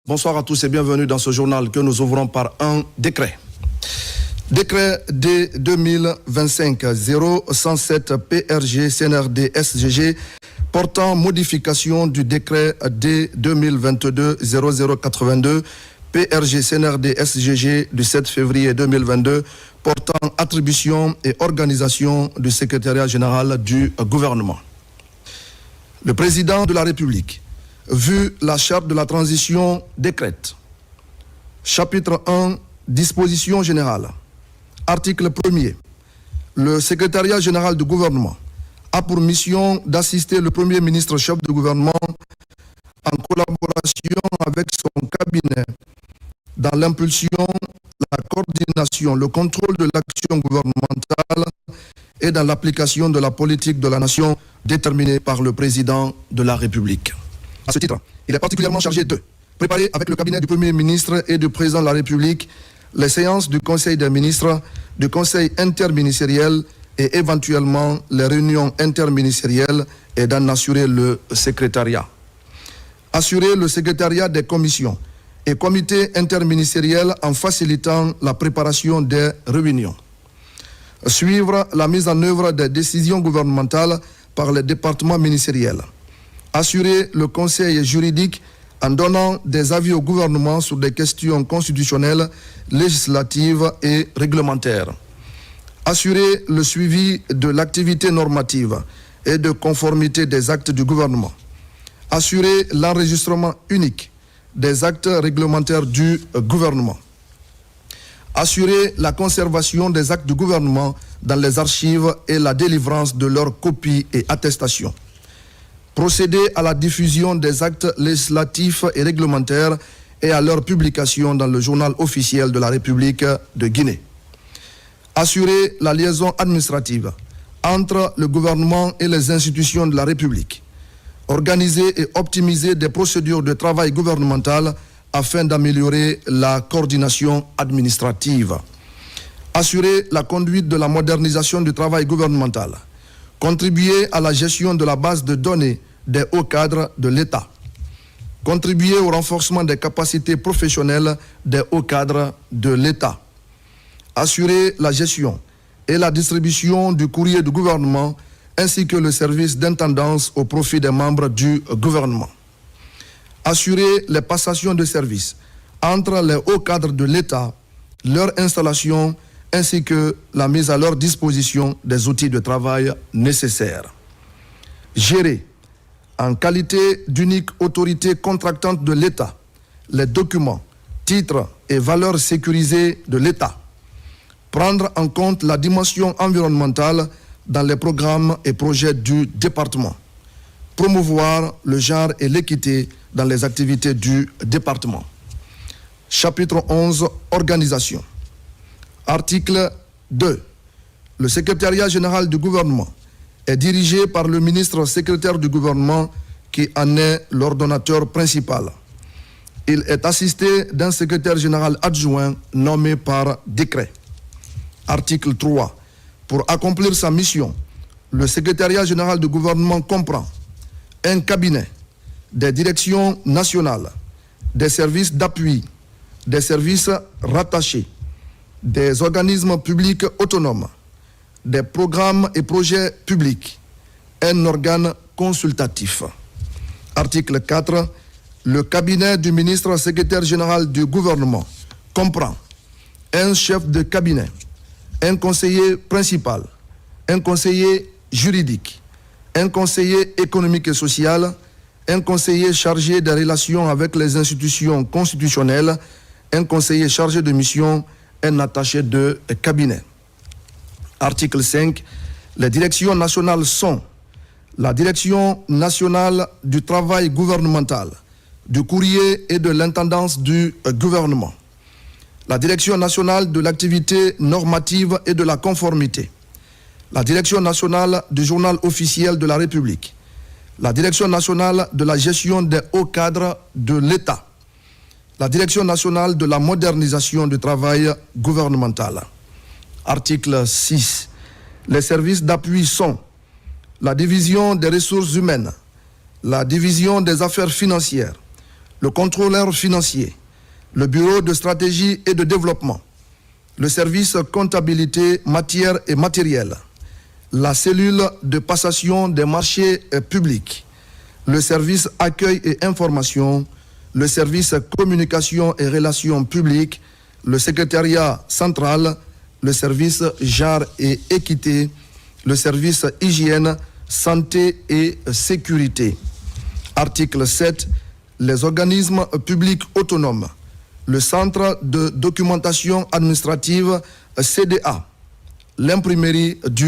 Bonsoir à tous et bienvenue dans ce journal que nous ouvrons par un décret. Décret D 2025-0107 PRG CNRD SGG portant modification du décret D 2022-0082 PRG CNRD SGG du 7 février 2022 portant attribution et organisation du secrétariat général du gouvernement. Le président de la République, vu la charte de la transition, décrète. Chapitre 1, disposition générale. Article 1er. Le secrétariat général du gouvernement a pour mission d'assister le Premier ministre chef du gouvernement en collaboration avec son cabinet dans l'impulsion, la coordination, le contrôle de l'action gouvernementale et dans l'application de la politique de la nation déterminée par le président de la République. À ce titre, il est particulièrement chargé de préparer avec le cabinet du Premier ministre et du Président de la République les séances du Conseil des ministres, du Conseil interministériel et éventuellement les réunions interministérielles et d'en assurer le secrétariat. Assurer le secrétariat des commissions et comités interministériels en facilitant la préparation des réunions. Suivre la mise en œuvre des décisions gouvernementales par les départements ministériels. Assurer le conseil juridique en donnant des avis au gouvernement sur des questions constitutionnelles, législatives et réglementaires. Assurer le suivi de l'activité normative et de conformité des actes du gouvernement. Assurer l'enregistrement unique des actes réglementaires du gouvernement. Assurer la conservation des actes du gouvernement dans les archives et la délivrance de leurs copies et attestations. Procéder à la diffusion des actes législatifs et réglementaires et à leur publication dans le journal officiel de la République de Guinée. Assurer la liaison administrative entre le gouvernement et les institutions de la République. Organiser et optimiser des procédures de travail gouvernemental afin d'améliorer la coordination administrative. Assurer la conduite de la modernisation du travail gouvernemental. Contribuer à la gestion de la base de données des hauts cadres de l'État. Contribuer au renforcement des capacités professionnelles des hauts cadres de l'État. Assurer la gestion et la distribution du courrier du gouvernement ainsi que le service d'intendance au profit des membres du gouvernement. Assurer les passations de services entre les hauts cadres de l'État, leur installation ainsi que la mise à leur disposition des outils de travail nécessaires. Gérer, en qualité d'unique autorité contractante de l'État, les documents, titres et valeurs sécurisées de l'État. Prendre en compte la dimension environnementale dans les programmes et projets du département. Promouvoir le genre et l'équité dans les activités du département. Chapitre 11, organisation. Article 2. Le secrétariat général du gouvernement est dirigé par le ministre secrétaire du gouvernement qui en est l'ordonnateur principal. Il est assisté d'un secrétaire général adjoint nommé par décret. Article 3. Pour accomplir sa mission, le secrétariat général du gouvernement comprend un cabinet, des directions nationales, des services d'appui, des services rattachés, des organismes publics autonomes, des programmes et projets publics, un organe consultatif. Article 4. Le cabinet du ministre secrétaire général du gouvernement comprend un chef de cabinet, un conseiller principal, un conseiller juridique, un conseiller économique et social, un conseiller chargé des relations avec les institutions constitutionnelles, un conseiller chargé de mission, un attaché de cabinet. Article 5. Les directions nationales sont la Direction nationale du travail gouvernemental, du courrier et de l'intendance du gouvernement, la Direction nationale de l'activité normative et de la conformité, la Direction nationale du journal officiel de la République, la Direction nationale de la gestion des hauts cadres de l'État, la Direction nationale de la modernisation du travail gouvernemental. Article 6. Les services d'appui sont la division des ressources humaines, la division des affaires financières, le contrôleur financier, le bureau de stratégie et de développement, le service comptabilité matière et matériel, la cellule de passation des marchés publics, le service accueil et information, le service communication et relations publiques, le secrétariat central, le service genre et équité, le service hygiène, santé et sécurité. Article 7. Les organismes publics autonomes, le Centre de documentation administrative CDA, l'imprimerie du